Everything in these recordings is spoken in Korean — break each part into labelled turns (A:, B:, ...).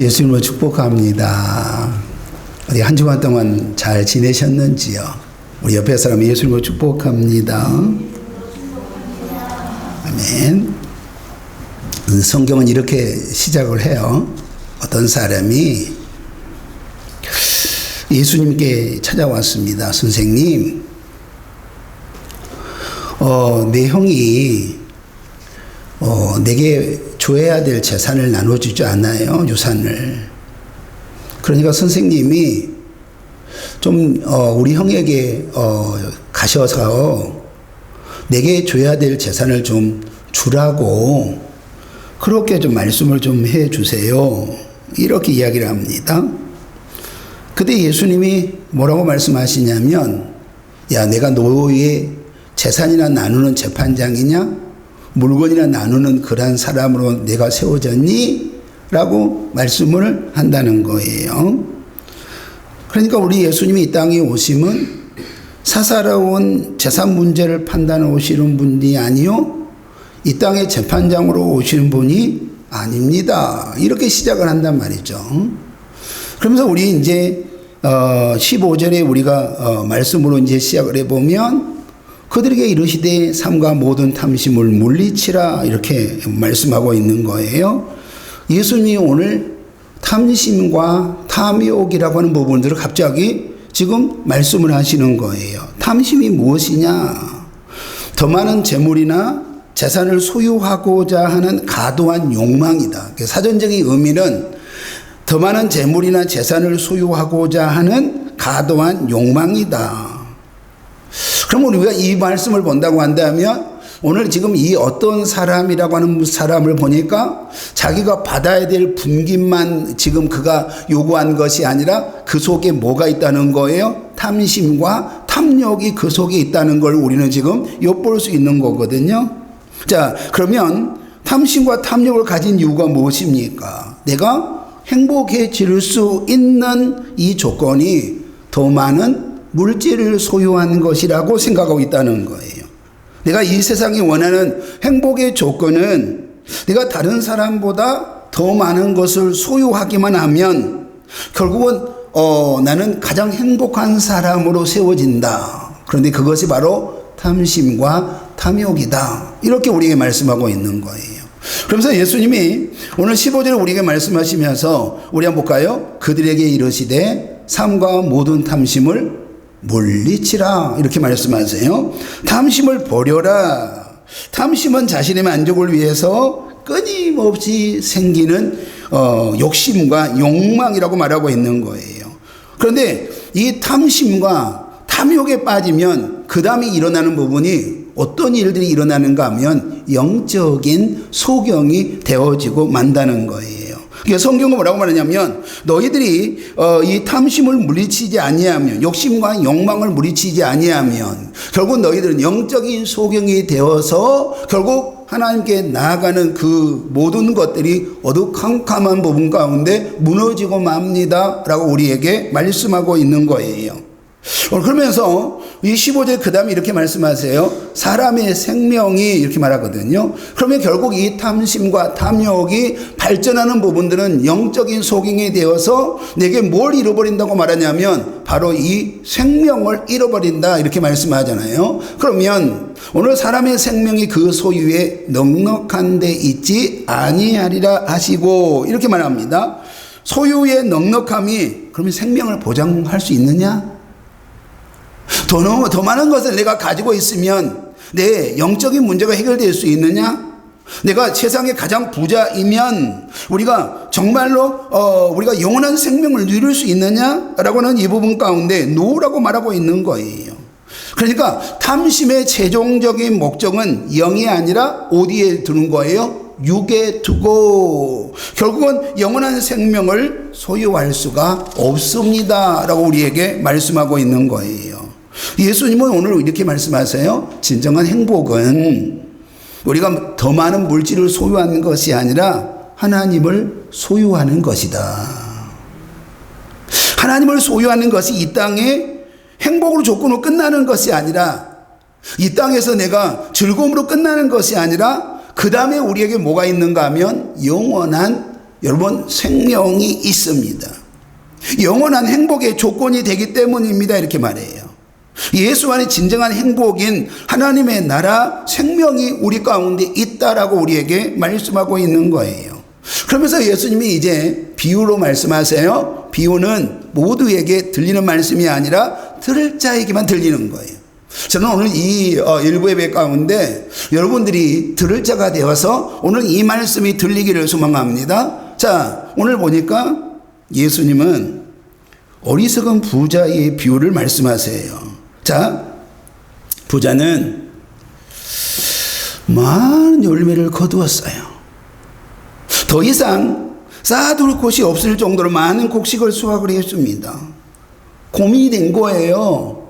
A: 예수님을 축복합니다. 우리 한 주간 동안 잘 지내셨는지요? 우리 옆에 사람 예수님을 축복합니다. 아멘. 성경은 이렇게 시작을 해요. 어떤 사람이 예수님께 찾아왔습니다. 선생님, 내 형이 내게 줘야 될 재산을 나눠주지 않아요, 유산을. 그러니까 선생님이 좀 우리 형에게 가셔서 내게 줘야 될 재산을 좀 주라고 그렇게 좀 말씀을 좀 해주세요, 이렇게 이야기를 합니다. 그때 예수님이 뭐라고 말씀하시냐면, 야, 내가 너의 재산이나 나누는 재판장이냐? 물건이나 나누는 그러한 사람으로 내가 세워졌니? 라고 말씀을 한다는 거예요. 그러니까 우리 예수님이 이 땅에 오심은 사사로운 재산 문제를 판단해 오시는 분이 아니요, 이 땅의 재판장으로 오시는 분이 아닙니다. 이렇게 시작을 한단 말이죠. 그러면서 우리 이제 15절에 우리가 말씀으로 이제 시작을 해보면, 그들에게 이르시되 삼가 모든 탐심을 물리치라, 이렇게 말씀하고 있는 거예요. 예수님이 오늘 탐심과 탐욕이라고 하는 부분들을 갑자기 지금 말씀을 하시는 거예요. 탐심이 무엇이냐? 더 많은 재물이나 재산을 소유하고자 하는 과도한 욕망이다. 사전적인 의미는 더 많은 재물이나 재산을 소유하고자 하는 과도한 욕망이다. 그럼 우리가 이 말씀을 본다고 한다면, 오늘 지금 이 어떤 사람이라고 하는 사람을 보니까 자기가 받아야 될 분깃만 지금 그가 요구한 것이 아니라 그 속에 뭐가 있다는 거예요? 탐심과 탐욕이 그 속에 있다는 걸 우리는 지금 엿볼 수 있는 거거든요. 자, 그러면 탐심과 탐욕을 가진 이유가 무엇입니까? 내가 행복해질 수 있는 이 조건이 더 많은 물질을 소유한 것이라고 생각하고 있다는 거예요. 내가 이 세상이 원하는 행복의 조건은 내가 다른 사람보다 더 많은 것을 소유하기만 하면 결국은 나는 가장 행복한 사람으로 세워진다. 그런데 그것이 바로 탐심과 탐욕이다. 이렇게 우리에게 말씀하고 있는 거예요. 그러면서 예수님이 오늘 15절에 우리에게 말씀하시면서 우리 한번 볼까요? 그들에게 이르시되 삼가 모든 탐심을 물리치라, 이렇게 말씀하세요. 탐심을 버려라. 탐심은 자신의 만족을 위해서 끊임없이 생기는 욕심과 욕망이라고 말하고 있는 거예요. 그런데 이 탐심과 탐욕에 빠지면 그 다음에 일어나는 부분이 어떤 일들이 일어나는가 하면 영적인 소경이 되어지고 만다는 거예요. 성경은 뭐라고 말하냐면, 너희들이 이 탐심을 물리치지 아니하면, 욕심과 욕망을 물리치지 아니하면 결국 너희들은 영적인 소경이 되어서 결국 하나님께 나아가는 그 모든 것들이 어두컴컴한 부분 가운데 무너지고 맙니다 라고 우리에게 말씀하고 있는 거예요. 그러면서 이 15절 그 다음에 이렇게 말씀하세요. 사람의 생명이, 이렇게 말하거든요. 그러면 결국 이 탐심과 탐욕이 발전하는 부분들은 영적인 소경이 되어서 내게 뭘 잃어버린다고 말하냐면 바로 이 생명을 잃어버린다, 이렇게 말씀하잖아요. 그러면 오늘 사람의 생명이 그 소유에 넉넉한 데 있지 아니하리라 하시고, 이렇게 말합니다. 소유의 넉넉함이 그러면 생명을 보장할 수 있느냐? 더 많은 것을 내가 가지고 있으면 내 영적인 문제가 해결될 수 있느냐? 내가 세상에 가장 부자이면 우리가 정말로 우리가 영원한 생명을 누릴 수 있느냐라고는 이 부분 가운데 노라고 말하고 있는 거예요. 그러니까 탐심의 최종적인 목적은 영이 아니라 어디에 두는 거예요? 육에 두고 결국은 영원한 생명을 소유할 수가 없습니다 라고 우리에게 말씀하고 있는 거예요. 예수님은 오늘 이렇게 말씀하세요. 진정한 행복은 우리가 더 많은 물질을 소유하는 것이 아니라 하나님을 소유하는 것이다. 하나님을 소유하는 것이 이 땅에 행복으로 조건으로 끝나는 것이 아니라, 이 땅에서 내가 즐거움으로 끝나는 것이 아니라 그 다음에 우리에게 뭐가 있는가 하면 영원한 여러분 생명이 있습니다. 영원한 행복의 조건이 되기 때문입니다. 이렇게 말해요. 예수 안에 진정한 행복인 하나님의 나라 생명이 우리 가운데 있다라고 우리에게 말씀하고 있는 거예요. 그러면서 예수님이 이제 비유로 말씀하세요. 비유는 모두에게 들리는 말씀이 아니라 들을 자에게만 들리는 거예요. 저는 오늘 이 일부 예배 가운데 여러분들이 들을 자가 되어서 오늘 이 말씀이 들리기를 소망합니다. 자, 오늘 보니까 예수님은 어리석은 부자의 비유를 말씀하세요. 자, 부자는 많은 열매를 거두었어요. 더 이상 쌓아둘 곳이 없을 정도로 많은 곡식을 수확을 했습니다. 고민이 된 거예요.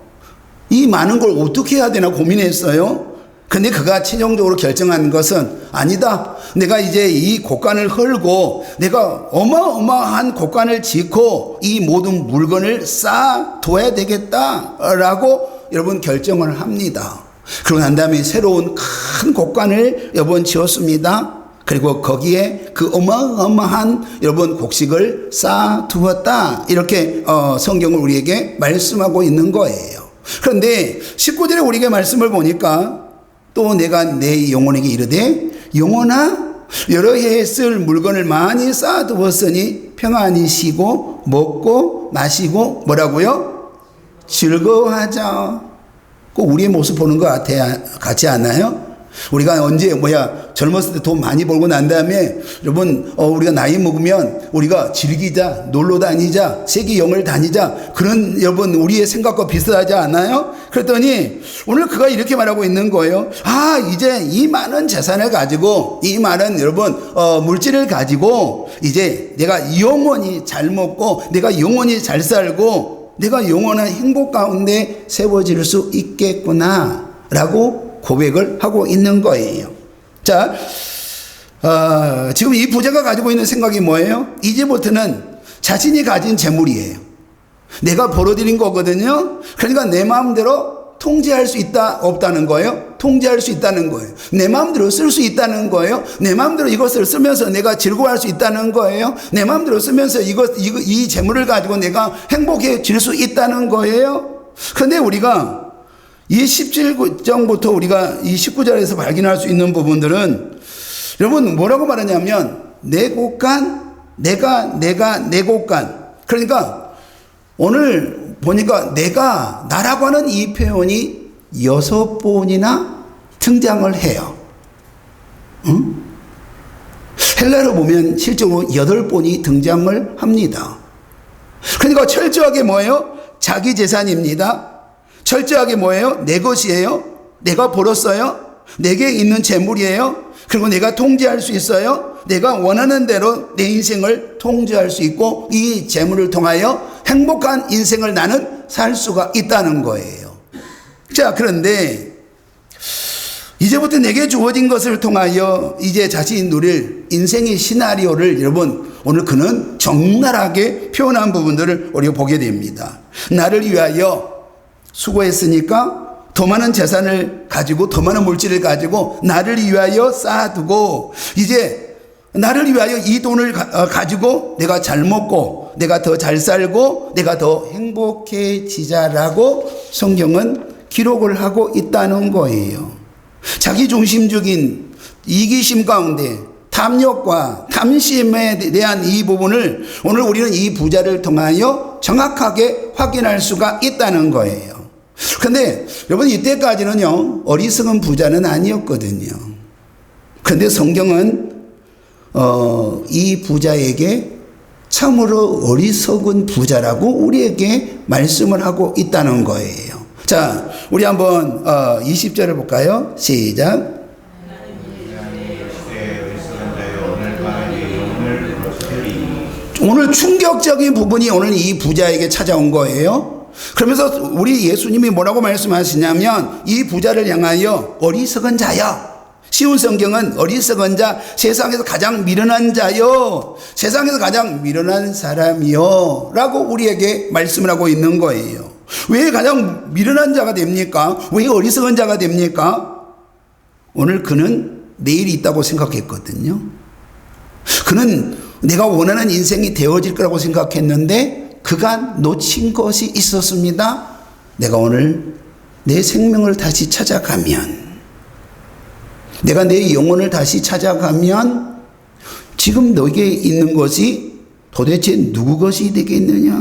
A: 이 많은 걸 어떻게 해야 되나 고민했어요. 근데 그가 최종적으로 결정한 것은 아니다. 내가 이제 이 곡간을 헐고 내가 어마어마한 곡간을 짓고 이 모든 물건을 쌓아둬야 되겠다라고 여러분 결정을 합니다. 그러고 난 다음에 새로운 큰 곡간을 여러분 지었습니다. 그리고 거기에 그 어마어마한 여러분 곡식을 쌓아두었다. 이렇게 성경을 우리에게 말씀하고 있는 거예요. 그런데 19절에 우리에게 말씀을 보니까 또 내가 내 영혼에게 이르되 영혼아 여러 해에 쓸 물건을 많이 쌓아두었으니 평안히 쉬고 먹고 마시고 뭐라고요? 즐거워하자. 꼭 우리의 모습 보는 것 같지 않아요? 우리가 언제 젊었을 때 돈 많이 벌고 난 다음에 여러분 우리가 나이 먹으면 우리가 즐기자, 놀러 다니자, 세계 여행을 다니자, 그런 여러분 우리의 생각과 비슷하지 않아요? 그랬더니 오늘 그가 이렇게 말하고 있는 거예요. 이제 이 많은 재산을 가지고 이 많은 여러분 물질을 가지고 이제 내가 영원히 잘 먹고 내가 영원히 잘 살고 내가 영원한 행복 가운데 세워질 수 있겠구나 라고 고백을 하고 있는 거예요. 자, 지금 이 부자가 가지고 있는 생각이 뭐예요? 이제부터는 자신이 가진 재물이에요. 내가 벌어들인 거거든요. 그러니까 내 마음대로 통제할 수 있다 없다는 거예요. 통제할 수 있다는 거예요. 내 마음대로 쓸 수 있다는 거예요. 내 마음대로 이것을 쓰면서 내가 즐거워할 수 있다는 거예요. 내 마음대로 쓰면서 이 재물을 가지고 내가 행복해질 수 있다는 거예요. 그런데 우리가 이 17장부터 우리가 이 19절에서 발견할 수 있는 부분들은 여러분 뭐라고 말하냐면 내 곳간, 내 곳간. 그러니까 오늘 보니까 내가 나라고 하는 이 표현이 6번이나 등장을 해요. 응? 헬라로 보면 실제로 8번이 등장을 합니다. 그러니까 철저하게 뭐예요? 자기 재산입니다. 철저하게 뭐예요? 내 것이에요. 내가 벌었어요. 내게 있는 재물이에요. 그리고 내가 통제할 수 있어요. 내가 원하는 대로 내 인생을 통제할 수 있고 이 재물을 통하여 행복한 인생을 나는 살 수가 있다는 거예요. 자, 그런데 이제부터 내게 주어진 것을 통하여 이제 자신이 누릴 인생의 시나리오를 여러분 오늘 그는 적나라하게 표현한 부분들을 우리가 보게 됩니다. 나를 위하여 수고했으니까 더 많은 재산을 가지고 더 많은 물질을 가지고 나를 위하여 쌓아두고 이제 나를 위하여 이 돈을 가지고 내가 잘 먹고 내가 더 잘 살고 내가 더 행복해지자라고 성경은 기록을 하고 있다는 거예요. 자기중심적인 이기심 가운데 탐욕과 탐심에 대한 이 부분을 오늘 우리는 이 부자를 통하여 정확하게 확인할 수가 있다는 거예요. 그런데 여러분 이때까지는요 어리석은 부자는 아니었거든요. 그런데 성경은 이 부자에게 참으로 어리석은 부자라고 우리에게 말씀을 하고 있다는 거예요. 자, 우리 한번 20절을 볼까요? 시작. 오늘 충격적인 부분이 오늘 이 부자에게 찾아온 거예요. 그러면서 우리 예수님이 뭐라고 말씀하시냐면 이 부자를 향하여 어리석은 자여, 쉬운 성경은 어리석은 자, 세상에서 가장 미련한 자여, 세상에서 가장 미련한 사람이여 라고 우리에게 말씀을 하고 있는 거예요. 왜 가장 미련한 자가 됩니까? 왜 어리석은 자가 됩니까? 오늘 그는 내일이 있다고 생각했거든요. 그는 내가 원하는 인생이 되어질 거라고 생각했는데 그가 놓친 것이 있었습니다. 내가 오늘 내 생명을 다시 찾아가면, 내가 내 영혼을 다시 찾아가면 지금 너에게 있는 것이 도대체 누구 것이 되겠느냐?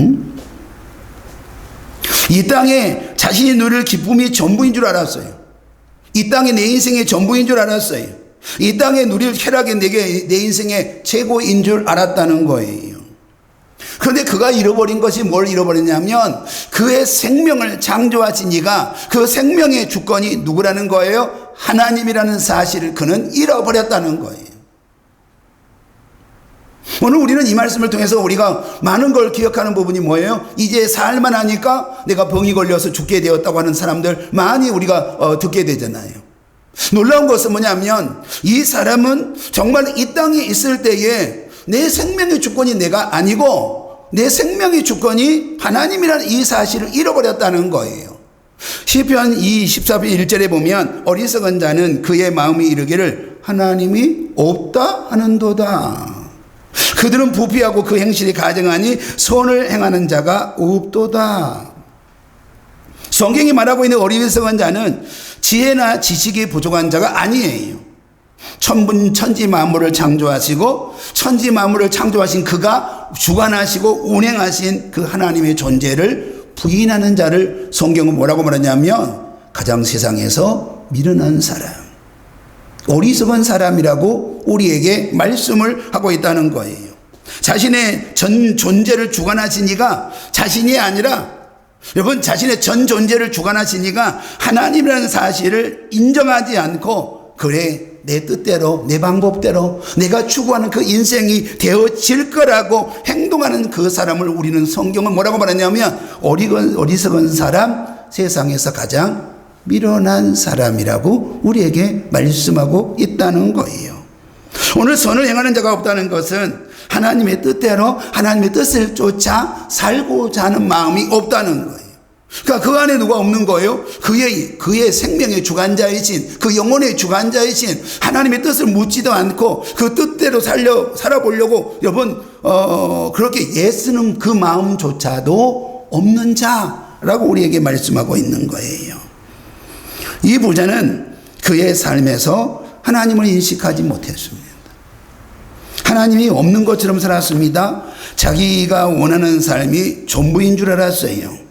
A: 응? 이 땅에 자신이 누릴 기쁨이 전부인 줄 알았어요. 이 땅에 내 인생의 전부인 줄 알았어요. 이 땅에 누릴 쾌락이 내 인생의 최고인 줄 알았다는 거예요. 그런데 그가 잃어버린 것이 뭘 잃어버렸냐면 그의 생명을 창조하신 이가, 그 생명의 주권이 누구라는 거예요? 하나님이라는 사실을 그는 잃어버렸다는 거예요. 오늘 우리는 이 말씀을 통해서 우리가 많은 걸 기억하는 부분이 뭐예요? 이제 살만 하니까 내가 병이 걸려서 죽게 되었다고 하는 사람들 많이 우리가 듣게 되잖아요. 놀라운 것은 뭐냐면 이 사람은 정말 이 땅에 있을 때에 내 생명의 주권이 내가 아니고 내 생명의 주권이 하나님이라는 이 사실을 잃어버렸다는 거예요. 시편 14편 1절에 보면 어리석은 자는 그의 마음이 이르기를 하나님이 없다 하는도다. 그들은 부패하고 그 행실이 가증하니 선을 행하는 자가 없도다. 성경이 말하고 있는 어리석은 자는 지혜나 지식이 부족한 자가 아니에요. 천지 만물을 창조하시고 천지 만물을 창조하신 그가 주관하시고 운행하신 그 하나님의 존재를 부인하는 자를 성경은 뭐라고 말하냐면 가장 세상에서 미련한 사람, 어리석은 사람이라고 우리에게 말씀을 하고 있다는 거예요. 자신의 전 존재를 주관하신 이가 자신이 아니라, 여러분, 자신의 전 존재를 주관하신 이가 하나님이라는 사실을 인정하지 않고 그래 내 뜻대로 내 방법대로 내가 추구하는 그 인생이 되어질 거라고 행동하는 그 사람을 우리는 성경은 뭐라고 말하냐면 어리석은 사람, 세상에서 가장 미련한 사람이라고 우리에게 말씀하고 있다는 거예요. 오늘 선을 행하는 자가 없다는 것은 하나님의 뜻대로 하나님의 뜻을 쫓아 살고자 하는 마음이 없다는 거예요. 그러니까 그 안에 누가 없는 거예요? 그의 생명의 주관자이신, 그 영혼의 주관자이신 하나님의 뜻을 묻지도 않고 그 뜻대로 살아보려고 여러분 그렇게 애쓰는 그 마음조차도 없는 자라고 우리에게 말씀하고 있는 거예요. 이 부자는 그의 삶에서 하나님을 인식하지 못했습니다. 하나님이 없는 것처럼 살았습니다. 자기가 원하는 삶이 전부인 줄 알았어요.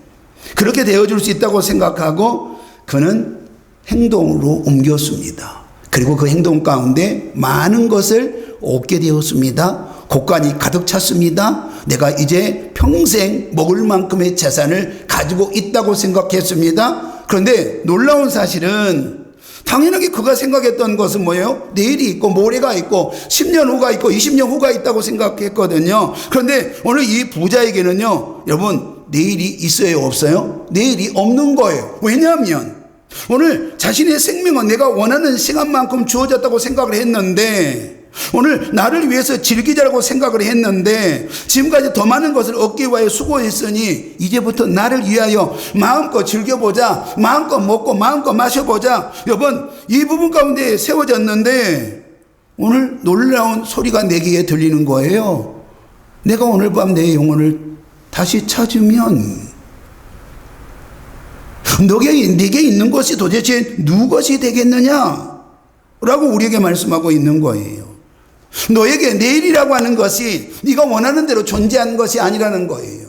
A: 그렇게 되어줄 수 있다고 생각하고 그는 행동으로 옮겼습니다. 그리고 그 행동 가운데 많은 것을 얻게 되었습니다. 곳간이 가득 찼습니다. 내가 이제 평생 먹을 만큼의 재산을 가지고 있다고 생각했습니다. 그런데 놀라운 사실은 당연하게 그가 생각했던 것은 뭐예요? 내일이 있고 모레가 있고 10년 후가 있고 20년 후가 있다고 생각했거든요. 그런데 오늘 이 부자에게는요, 여러분, 내일이 있어요, 없어요? 내일이 없는 거예요. 왜냐하면 오늘 자신의 생명은 내가 원하는 시간만큼 주어졌다고 생각을 했는데, 오늘 나를 위해서 즐기자라고 생각을 했는데 지금까지 더 많은 것을 얻기 위하여 수고했으니 이제부터 나를 위하여 마음껏 즐겨보자, 마음껏 먹고 마음껏 마셔보자. 여러분, 이 부분 가운데 세워졌는데 오늘 놀라운 소리가 내 귀에 들리는 거예요. 내가 오늘 밤 내 영혼을 다시 찾으면 네게 있는 것이 도대체 누구 것이 되겠느냐 라고 우리에게 말씀하고 있는 거예요. 너에게 내일이라고 하는 것이 네가 원하는 대로 존재하는 것이 아니라는 거예요.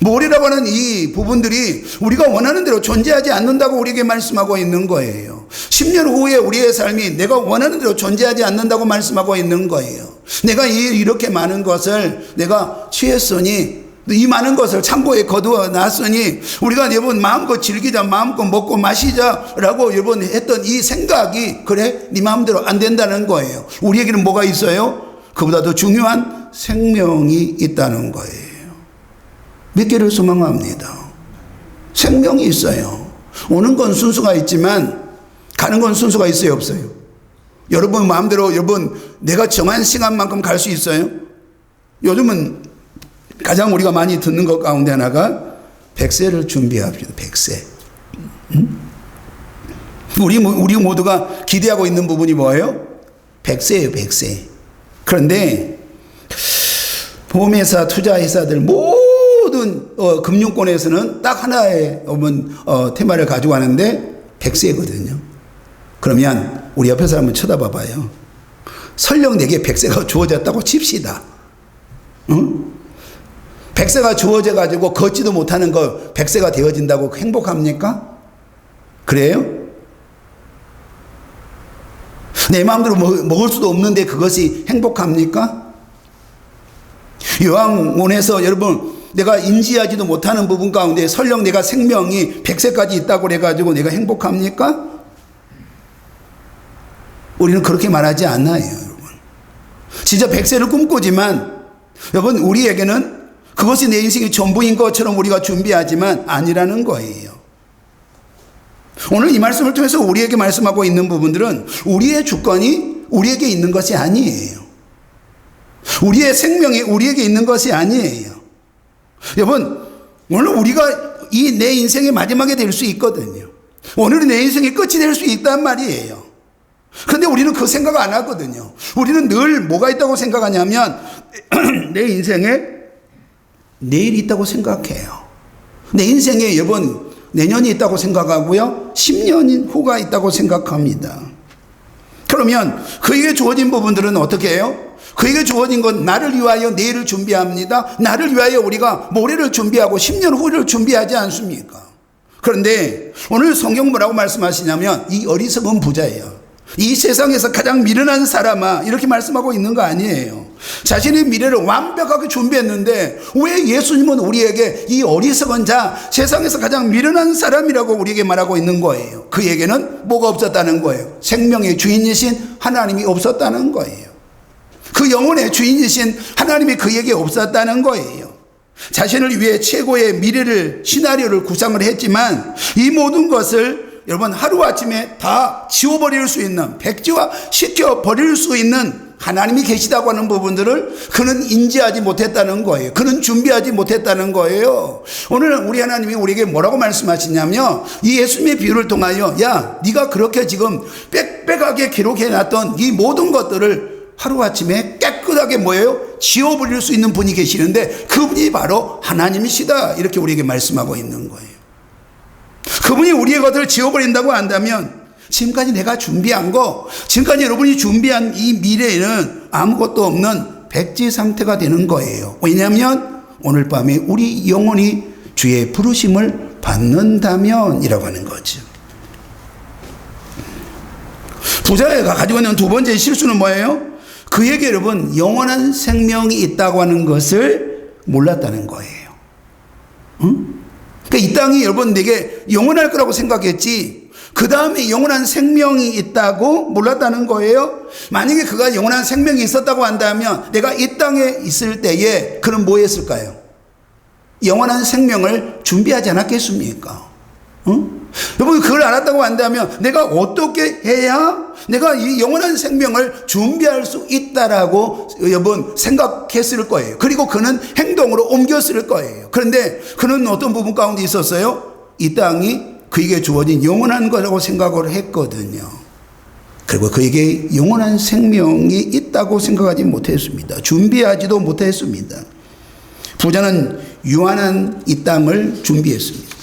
A: 모레라고 하는 이 부분들이 우리가 원하는 대로 존재하지 않는다고 우리에게 말씀하고 있는 거예요. 10년 후에 우리의 삶이 내가 원하는 대로 존재하지 않는다고 말씀하고 있는 거예요. 내가 이렇게 많은 것을 내가 취했으니, 이 많은 것을 창고에 거두어 놨으니 우리가 여러분 마음껏 즐기자, 마음껏 먹고 마시자라고 여러분 했던 이 생각이 그래 네 마음대로 안 된다는 거예요. 우리에게는 뭐가 있어요? 그보다 더 중요한 생명이 있다는 거예요. 몇 개를 소망합니다. 생명이 있어요. 오는 건 순서가 있지만 가는 건 순서가 있어요, 없어요? 여러분 마음대로 여러분 내가 정한 시간만큼 갈 수 있어요? 요즘은 가장 우리가 많이 듣는 것 가운데 하나가 100세를 준비합시다. 100세. 우리 모두가 기대하고 있는 부분이 뭐예요? 100세예요, 100세. 그런데 보험회사, 투자회사들 모든 금융권에서는 딱 하나의 테마를 가지고 하는데 백세거든요. 그러면 우리 옆에서 한번 쳐다봐 봐요. 설령 내게 백세가 주어졌다고 칩시다. 응? 백세가 주어져 가지고 걷지도 못하는 거 백세가 되어진다고 행복합니까? 그래요? 내 마음대로 먹을 수도 없는데 그것이 행복합니까? 요한원에서 여러분 내가 인지하지도 못하는 부분 가운데 설령 내가 생명이 100세까지 있다고 그래가지고 내가 행복합니까? 우리는 그렇게 말하지 않아요, 여러분. 진짜 100세를 꿈꾸지만 여러분 우리에게는 그것이 내 인생의 전부인 것처럼 우리가 준비하지만 아니라는 거예요. 오늘 이 말씀을 통해서 우리에게 말씀하고 있는 부분들은 우리의 주권이 우리에게 있는 것이 아니에요. 우리의 생명이 우리에게 있는 것이 아니에요. 여러분, 오늘 우리가 이 내 인생의 마지막에 될 수 있거든요. 오늘은 내 인생의 끝이 될 수 있단 말이에요. 그런데 우리는 그 생각 안 하거든요. 우리는 늘 뭐가 있다고 생각하냐면 내 인생에 내일이 있다고 생각해요. 내 인생에 여러분 내년이 있다고 생각하고요. 10년 후가 있다고 생각합니다. 그러면 그에게 주어진 부분들은 어떻게 해요? 그에게 주어진 건 나를 위하여 내일을 준비합니다. 나를 위하여 우리가 모레를 준비하고 10년 후를 준비하지 않습니까? 그런데 오늘 성경 뭐라고 말씀하시냐면 이 어리석은 부자예요. 이 세상에서 가장 미련한 사람아 이렇게 말씀하고 있는 거 아니에요. 자신의 미래를 완벽하게 준비했는데 왜 예수님은 우리에게 이 어리석은 자 세상에서 가장 미련한 사람이라고 우리에게 말하고 있는 거예요. 그에게는 뭐가 없었다는 거예요? 생명의 주인이신 하나님이 없었다는 거예요. 그 영혼의 주인이신 하나님이 그에게 없었다는 거예요. 자신을 위해 최고의 미래를 시나리오를 구상을 했지만 이 모든 것을 여러분 하루아침에 다 지워버릴 수 있는 백지화 시켜버릴 수 있는 하나님이 계시다고 하는 부분들을 그는 인지하지 못했다는 거예요. 그는 준비하지 못했다는 거예요. 오늘 우리 하나님이 우리에게 뭐라고 말씀하시냐면 이 예수님의 비유를 통하여 야 네가 그렇게 지금 빽빽하게 기록해놨던 이 모든 것들을 하루아침에 깨끗하게 뭐예요? 지워버릴 수 있는 분이 계시는데 그분이 바로 하나님이시다 이렇게 우리에게 말씀하고 있는 거예요. 그분이 우리의 것들을 지워버린다고 한다면 지금까지 내가 준비한 거, 지금까지 여러분이 준비한 이 미래에는 아무것도 없는 백지 상태가 되는 거예요. 왜냐하면 오늘 밤에 우리 영혼이 주의 부르심을 받는다면 이라고 하는 거죠. 부자가 가지고 있는 두 번째 실수는 뭐예요? 그에게 여러분 영원한 생명이 있다고 하는 것을 몰랐다는 거예요. 응? 그러니까 이 땅이 여러분 내게 영원할 거라고 생각했지 그 다음에 영원한 생명이 있다고 몰랐다는 거예요. 만약에 그가 영원한 생명이 있었다고 한다면 내가 이 땅에 있을 때에 그는 뭐 했을까요? 영원한 생명을 준비하지 않았겠습니까? 응? 여러분 그걸 알았다고 한다면 내가 어떻게 해야 내가 이 영원한 생명을 준비할 수 있다라고 여러분 생각했을 거예요. 그리고 그는 행동으로 옮겼을 거예요. 그런데 그는 어떤 부분 가운데 있었어요? 이 땅이 그에게 주어진 영원한 거라고 생각을 했거든요. 그리고 그에게 영원한 생명이 있다고 생각하지 못했습니다. 준비하지도 못했습니다. 부자는 유한한 이 땅을 준비했습니다.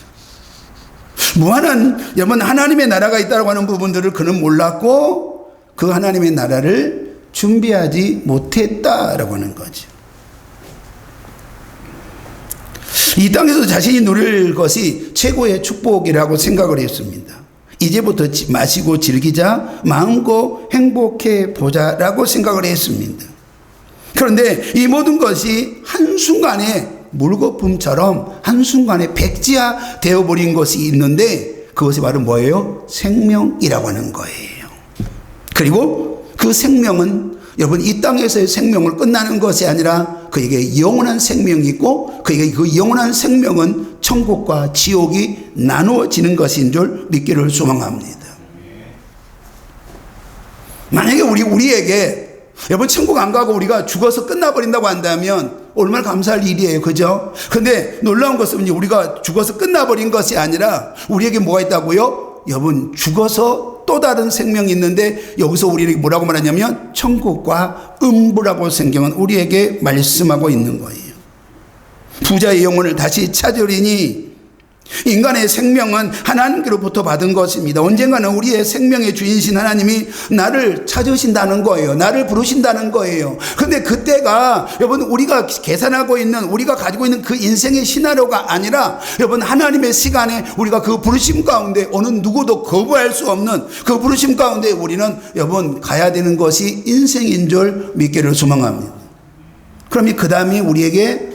A: 무한한 여러분 하나님의 나라가 있다고 하는 부분들을 그는 몰랐고 그 하나님의 나라를 준비하지 못했다라고 하는 거죠. 이 땅에서 자신이 누릴 것이 최고의 축복이라고 생각을 했습니다. 이제부터 마시고 즐기자 마음껏 행복해 보자라고 생각을 했습니다. 그런데 이 모든 것이 한순간에 물거품처럼 한순간에 백지화 되어버린 것이 있는데 그것이 바로 뭐예요? 생명이라고 하는 거예요. 그리고 그 생명은 여러분 이 땅에서의 생명을 끝나는 것이 아니라 그에게 영원한 생명이 있고 그에게 그 영원한 생명은 천국과 지옥이 나누어지는 것인 줄 믿기를 소망합니다. 만약에 우리에게 여러분 천국 안 가고 우리가 죽어서 끝나버린다고 한다면 얼마나 감사할 일이에요. 그죠? 근데 놀라운 것은 우리가 죽어서 끝나버린 것이 아니라 우리에게 뭐가 있다고요? 여러분 죽어서 또 다른 생명이 있는데 여기서 우리에게 뭐라고 말하냐면 천국과 음부라고 성경은 우리에게 말씀하고 있는 거예요. 부자의 영혼을 다시 찾으리니 인간의 생명은 하나님께로부터 받은 것입니다. 언젠가는 우리의 생명의 주인이신 하나님이 나를 찾으신다는 거예요. 나를 부르신다는 거예요. 그런데 그때가 여러분 우리가 계산하고 있는 우리가 가지고 있는 그 인생의 시나리오가 아니라 여러분 하나님의 시간에 우리가 그 부르심 가운데 어느 누구도 거부할 수 없는 그 부르심 가운데 우리는 여러분 가야 되는 것이 인생인 줄 믿기를 소망합니다. 그럼 그 다음에 우리에게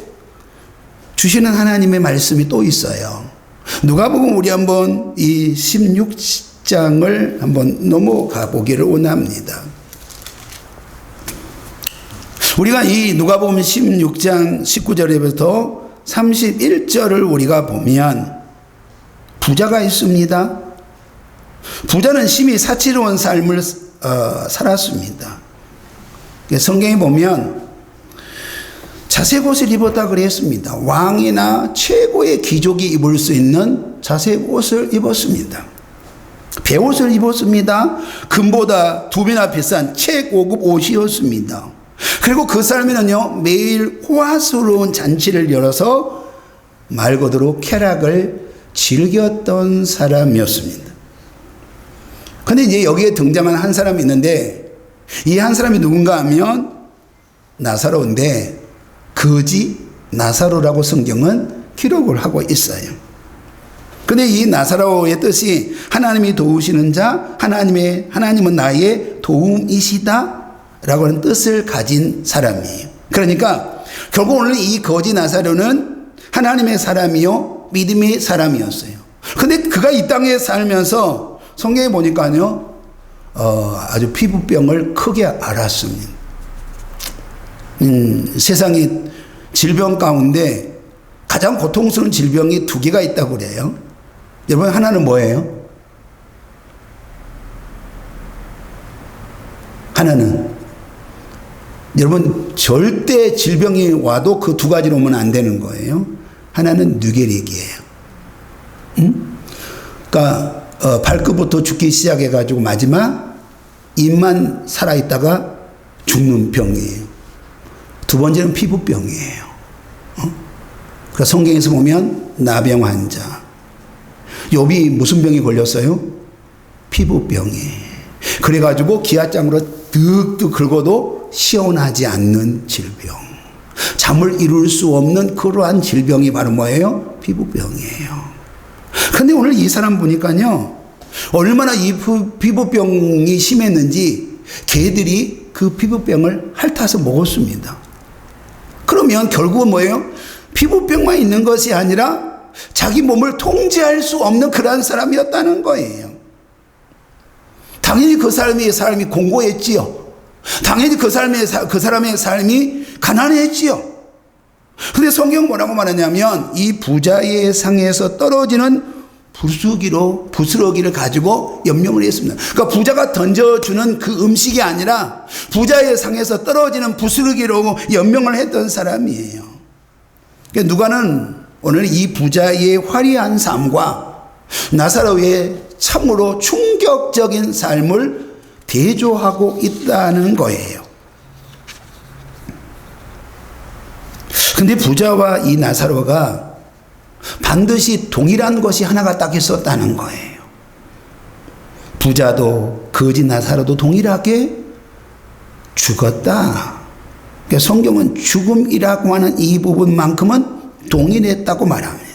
A: 주시는 하나님의 말씀이 또 있어요. 누가복음 우리 한번 이 16장을 한번 넘어가 보기를 원합니다. 우리가 이 누가복음 16장 19절에부터 31절을 우리가 보면 부자가 있습니다. 부자는 심히 사치로운 삶을 살았습니다. 성경에 보면 자색 옷을 입었다 그랬습니다. 왕이나 최고의 귀족이 입을 수 있는 자색 옷을 입었습니다. 배옷을 입었습니다. 금보다 2배나 비싼 최고급 옷이었습니다. 그리고 그 삶에는요 매일 호화스러운 잔치를 열어서 말 그대로 쾌락을 즐겼던 사람이었습니다. 그런데 이제 여기에 등장한 한 사람이 있는데 이 한 사람이 누군가 하면 나사로인데 거지 나사로라고 성경은 기록을 하고 있어요. 그런데 이 나사로의 뜻이 하나님이 도우시는 자, 하나님은 나의 도움이시다 라고 하는 뜻을 가진 사람이에요. 그러니까 결국 오늘 이 거지 나사로는 하나님의 사람이요 믿음의 사람이었어요. 그런데 그가 이 땅에 살면서 성경에 보니까요 아주 피부병을 크게 앓았습니다. 세상에 질병 가운데 가장 고통스러운 질병이 2개가 있다고 그래요. 여러분 하나는 뭐예요? 하나는 여러분 절대 질병이 와도 그 2가지로 오면 안 되는 거예요. 하나는 뇌결핵이에요. 그러니까 발끝부터 죽기 시작해가지고 마지막 입만 살아있다가 죽는 병이에요. 2번째는 피부병이에요. 그러니까 성경에서 보면 나병 환자. 욥이 무슨 병이 걸렸어요? 피부병이. 그래가지고 기아장으로 득득 긁어도 시원하지 않는 질병. 잠을 이룰 수 없는 그러한 질병이 바로 뭐예요? 피부병이에요. 그런데 오늘 이 사람 보니까요 얼마나 이 피부병이 심했는지 개들이 그 피부병을 핥아서 먹었습니다. 그러면 결국은 뭐예요? 피부병만 있는 것이 아니라 자기 몸을 통제할 수 없는 그러한 사람이었다는 거예요. 당연히 그 삶이 공고했지요. 당연히 그 사람의 삶이 가난했지요. 그런데 성경 뭐라고 말하냐면 이 부자의 상에서 떨어지는 부스러기를 가지고 연명을 했습니다. 그러니까 부자가 던져주는 그 음식이 아니라 부자의 상에서 떨어지는 부스러기로 연명을 했던 사람이에요. 그러니까 누가는 오늘 이 부자의 화려한 삶과 나사로의 참으로 충격적인 삶을 대조하고 있다는 거예요. 근데 부자와 이 나사로가 반드시 동일한 것이 하나가 딱 있었다는 거예요. 부자도 거지 나사로도 동일하게 죽었다. 그러니까 성경은 죽음이라고 하는 이 부분만큼은 동일했다고 말합니다.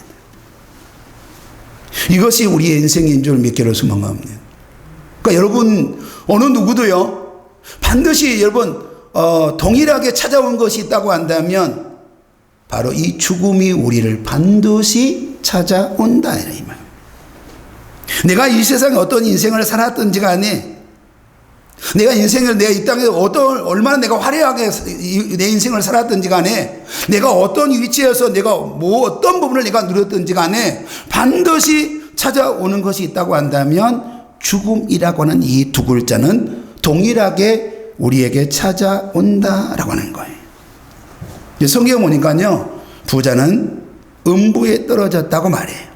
A: 이것이 우리의 인생인 줄 믿기로 소망합니다. 그러니까 여러분 어느 누구도요 반드시 여러분 동일하게 찾아온 것이 있다고 한다면 바로 이 죽음이 우리를 반드시 찾아온다 이 말. 내가 이 세상에 어떤 인생을 살았든지 간에 내가 이 땅에 얼마나 내가 화려하게 내 인생을 살았든지 간에 내가 어떤 위치에서 내가 어떤 부분을 내가 누렸든지 간에 반드시 찾아오는 것이 있다고 한다면 죽음이라고 하는 이 2글자는 동일하게 우리에게 찾아온다라고 하는 거예요. 성경에 보니까요 부자는 음부에 떨어졌다고 말해요.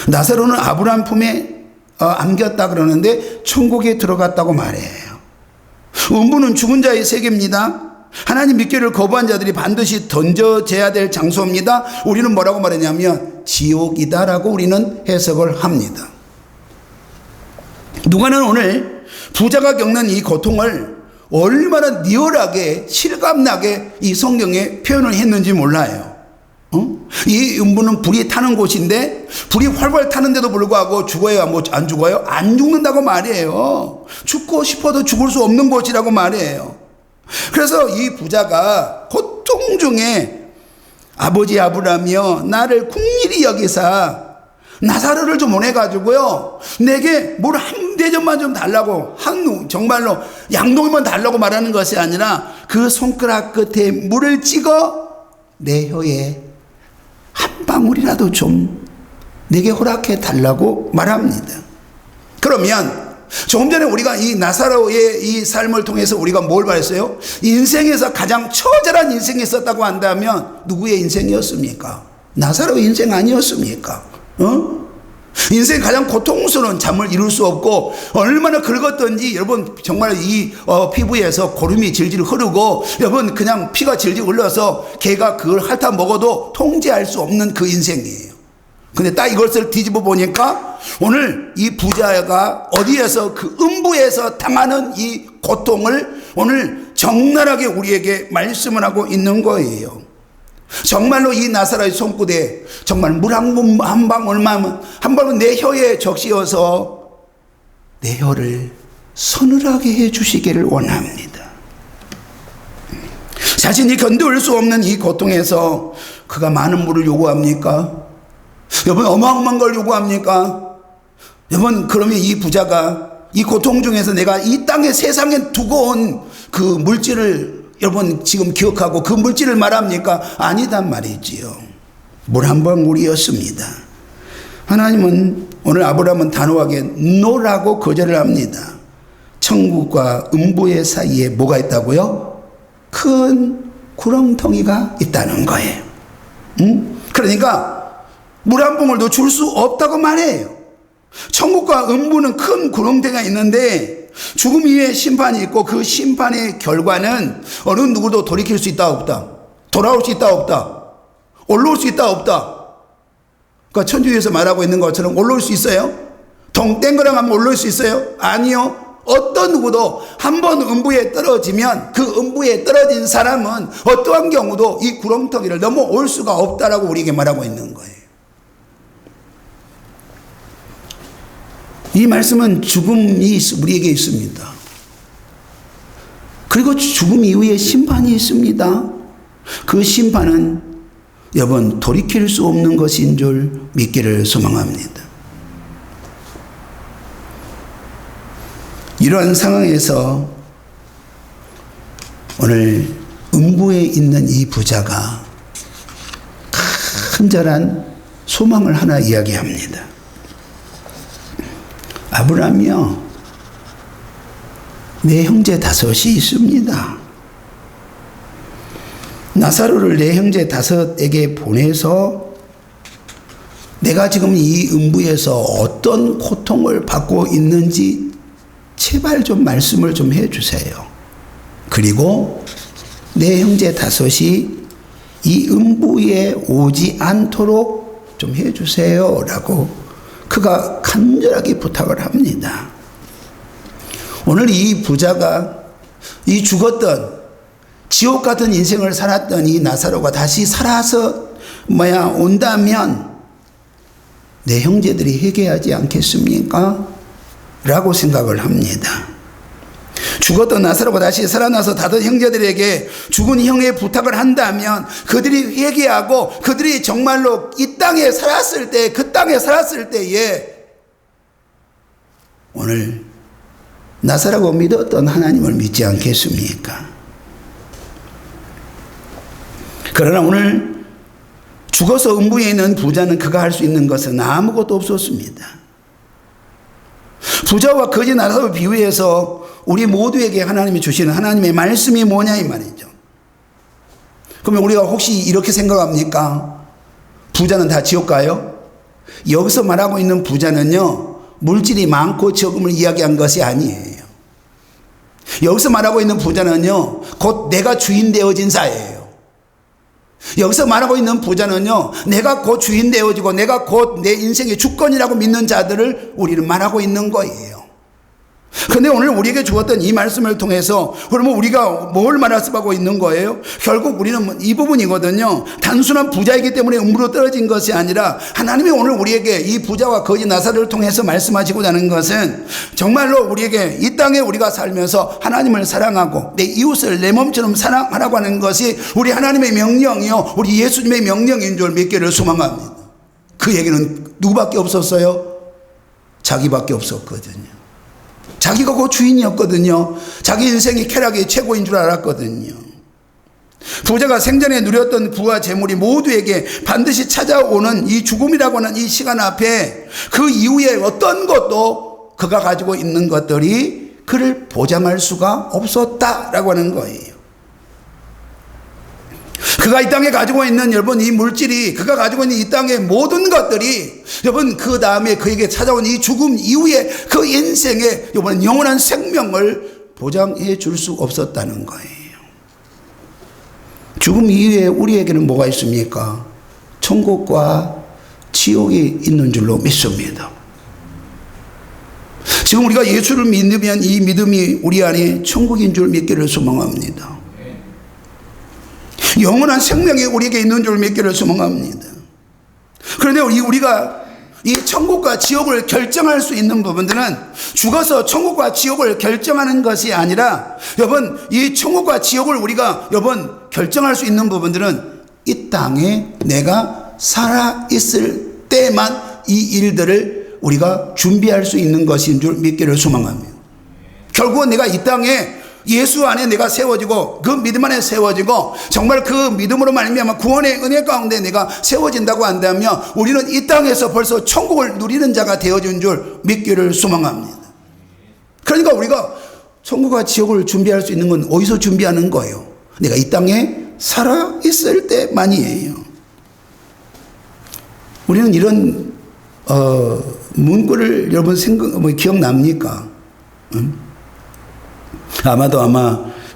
A: 나사로는 아브라함 품에 안겼다 그러는데 천국에 들어갔다고 말해요. 음부는 죽은 자의 세계입니다. 하나님 믿기를 거부한 자들이 반드시 던져져야 될 장소입니다. 우리는 뭐라고 말했냐면 지옥이다라고 우리는 해석을 합니다. 누가는 오늘 부자가 겪는 이 고통을 얼마나 리얼하게 실감나게 이 성경에 표현을 했는지 몰라요. 이 음부는 불이 타는 곳인데 불이 활활 타는데도 불구하고 죽어야 안 죽어요? 안 죽는다고 말이에요. 죽고 싶어도 죽을 수 없는 곳이라고 말이에요. 그래서 이 부자가 고통 중에 아버지 아브라함이여 나를 긍휼히 여기사 나사로를 좀 보내가지고요 내게 물 한 대접만 좀 달라고 정말로 양동이만 달라고 말하는 것이 아니라 그 손가락 끝에 물을 찍어 내 혀에 한 방울이라도 좀 내게 허락해 달라고 말합니다. 그러면 조금 전에 우리가 이 나사로의 이 삶을 통해서 우리가 뭘 말했어요? 인생에서 가장 처절한 인생이 있었다고 한다면 누구의 인생이었습니까? 나사로의 인생 아니었습니까? 인생 가장 고통스러운 잠을 이룰 수 없고 얼마나 긁었던지 여러분 정말 이 피부에서 고름이 질질 흐르고 여러분 그냥 피가 질질 흘러서 개가 그걸 핥아 먹어도 통제할 수 없는 그 인생이에요. 근데 딱 이것을 뒤집어 보니까 오늘 이 부자가 어디에서 그 음부에서 당하는 이 고통을 오늘 적나라하게 우리에게 말씀을 하고 있는 거예요. 정말로 이 나사로의 손끝에 정말 물 한 방울만 내 혀에 적시어서 내 혀를 서늘하게 해주시기를 원합니다. 자신이 견딜 수 없는 이 고통에서 그가 많은 물을 요구합니까? 여러분 어마어마한 걸 요구합니까? 여러분 그러면 이 부자가 이 고통 중에서 내가 이 땅에 세상에 두고 온 그 물질을 여러분 지금 기억하고 그 물질을 말합니까? 아니단 말이지요. 물 한 방울이었습니다. 하나님은 오늘 아브라함은 단호하게 노라고 거절을 합니다. 천국과 음부의 사이에 뭐가 있다고요? 큰 구렁텅이가 있다는 거예요. 그러니까 물 한 방울도 줄 수 없다고 말해요. 천국과 음부는 큰 구렁텅이가 있는데 죽음 이후에 심판이 있고 그 심판의 결과는 어느 누구도 돌이킬 수 있다 없다? 돌아올 수 있다 없다? 올라올 수 있다 없다? 그러니까 천주교에서 말하고 있는 것처럼 올라올 수 있어요? 땡그랑 하면 올라올 수 있어요? 아니요. 어떤 누구도 한 번 음부에 떨어지면 그 음부에 떨어진 사람은 어떠한 경우도 이 구렁텅이를 넘어올 수가 없다라고 우리에게 말하고 있는 거예요. 이 말씀은 죽음이 우리에게 있습니다. 그리고 죽음 이후에 심판이 있습니다. 그 심판은 여러분 돌이킬 수 없는 것인 줄 믿기를 소망합니다. 이러한 상황에서 오늘 음부에 있는 이 부자가 간절한 소망을 하나 이야기합니다. 아브라함이요, 내 형제 5이 있습니다. 나사로를 내 형제 5에게 보내서 내가 지금 이 음부에서 어떤 고통을 받고 있는지 제발 좀 말씀을 좀 해주세요. 그리고 내 형제 5이 이 음부에 오지 않도록 좀 해주세요 라고 그가 간절하게 부탁을 합니다. 오늘 이 부자가 이 죽었던 지옥 같은 인생을 살았던 이 나사로가 다시 살아서 온다면 내 형제들이 회개하지 않겠습니까? 라고 생각을 합니다. 죽었던 나사로가 다시 살아나서 다른 형제들에게 죽은 형의 부탁을 한다면 그들이 회개하고 그들이 정말로 이 땅에 살았을 때, 그 땅에 살았을 때에 오늘 나사로가 믿었던 하나님을 믿지 않겠습니까? 그러나 오늘 죽어서 음부에 있는 부자는 그가 할 수 있는 것은 아무것도 없었습니다. 부자와 거지 나사로를 비유해서 우리 모두에게 하나님이 주시는 하나님의 말씀이 뭐냐 이 말이죠. 그러면 우리가 혹시 이렇게 생각합니까? 부자는 다 지옥 가요? 여기서 말하고 있는 부자는요, 물질이 많고 적음을 이야기한 것이 아니에요. 여기서 말하고 있는 부자는요, 곧 내가 주인 되어진 자예요. 여기서 말하고 있는 부자는요, 내가 곧 주인 되어지고 내가 곧 내 인생의 주권이라고 믿는 자들을 우리는 말하고 있는 거예요. 그런데 오늘 우리에게 주었던 이 말씀을 통해서 그러면 우리가 뭘 말하고 있는 거예요? 결국 우리는 이 부분이거든요. 단순한 부자이기 때문에 음부로 떨어진 것이 아니라 하나님이 오늘 우리에게 이 부자와 거지 나사로를 통해서 말씀하시고자 하는 것은 정말로 우리에게 이 땅에 우리가 살면서 하나님을 사랑하고 내 이웃을 내 몸처럼 사랑하라고 하는 것이 우리 하나님의 명령이요, 우리 예수님의 명령인 줄 믿기를 소망합니다. 그 얘기는 누구밖에 없었어요? 자기밖에 없었거든요. 자기가 그 주인이었거든요. 자기 인생이 쾌락이 최고인 줄 알았거든요. 부자가 생전에 누렸던 부와 재물이 모두에게 반드시 찾아오는 이 죽음이라고 하는 이 시간 앞에 그 이후에 어떤 것도 그가 가지고 있는 것들이 그를 보장할 수가 없었다라고 하는 거예요. 그가 이 땅에 가지고 있는 여러분 이 물질이, 그가 가지고 있는 이 땅의 모든 것들이 여러분 그 다음에 그에게 찾아온 이 죽음 이후에 그 인생의 여러분 영원한 생명을 보장해 줄 수 없었다는 거예요. 죽음 이후에 우리에게는 뭐가 있습니까? 천국과 지옥이 있는 줄로 믿습니다. 지금 우리가 예수를 믿으면 이 믿음이 우리 안에 천국인 줄 믿기를 소망합니다. 영원한 생명이 우리에게 있는 줄 믿기를 소망합니다. 그런데 우리가 이 천국과 지옥을 결정할 수 있는 부분들은 죽어서 천국과 지옥을 결정하는 것이 아니라 여러분 이 천국과 지옥을 우리가 여러분 결정할 수 있는 부분들은 이 땅에 내가 살아있을 때만 이 일들을 우리가 준비할 수 있는 것인 줄 믿기를 소망합니다. 결국은 내가 이 땅에 예수 안에 내가 세워지고 그 믿음 안에 세워지고 정말 그 믿음으로 말미암아 구원의 은혜 가운데 내가 세워진다고 한다면 우리는 이 땅에서 벌써 천국을 누리는 자가 되어진 줄 믿기를 소망합니다. 그러니까 우리가 천국과 지옥을 준비할 수 있는 건 어디서 준비하는 거예요? 내가 이 땅에 살아있을 때만이에요. 우리는 이런 문구를 여러분 기억납니까? 아마도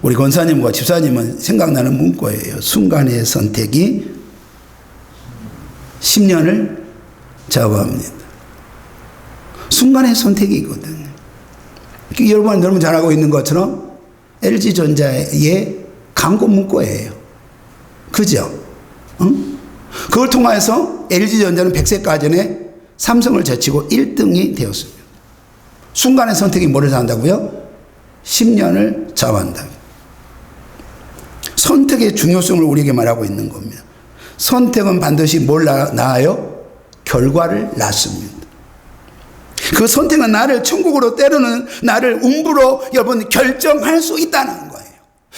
A: 우리 권사님과 집사님은 생각나는 문구예요. 순간의 선택이 10년을 좌우합니다. 순간의 선택이거든요. 여러분 잘 알고 있는 것처럼 LG전자의 광고 문구예요. 그죠? 응? 그걸 통해서 LG전자는 100세가 전에 삼성을 제치고 1등이 되었습니다. 순간의 선택이 뭐를 한다고요? 10년을 좌우한다. 선택의 중요성을 우리에게 말하고 있는 겁니다. 선택은 반드시 뭘 낳아요? 결과를 낳습니다. 그 선택은 나를 천국으로 때로는 나를 음부로 여러분 결정할 수 있다는 거예요.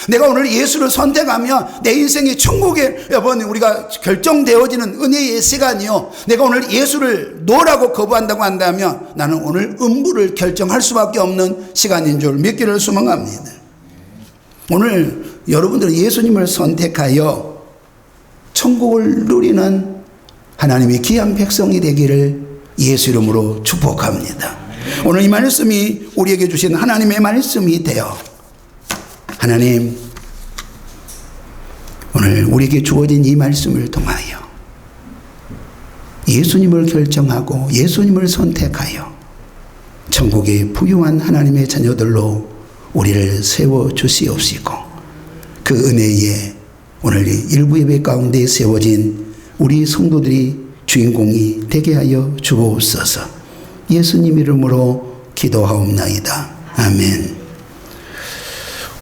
A: 내가 오늘 예수를 선택하면 내 인생이 천국에 여러분 우리가 결정되어지는 은혜의 시간이요. 내가 오늘 예수를 노라고 거부한다고 한다면 나는 오늘 음부를 결정할 수밖에 없는 시간인 줄 믿기를 소망합니다. 오늘 여러분들은 예수님을 선택하여 천국을 누리는 하나님의 귀한 백성이 되기를 예수 이름으로 축복합니다. 오늘 이 말씀이 우리에게 주신 하나님의 말씀이 되어 하나님 오늘 우리에게 주어진 이 말씀을 통하여 예수님을 결정하고 예수님을 선택하여 천국의 부유한 하나님의 자녀들로 우리를 세워주시옵시고 그 은혜에 오늘 일부 예배 가운데 세워진 우리 성도들이 주인공이 되게 하여 주옵소서. 예수님 이름으로 기도하옵나이다. 아멘.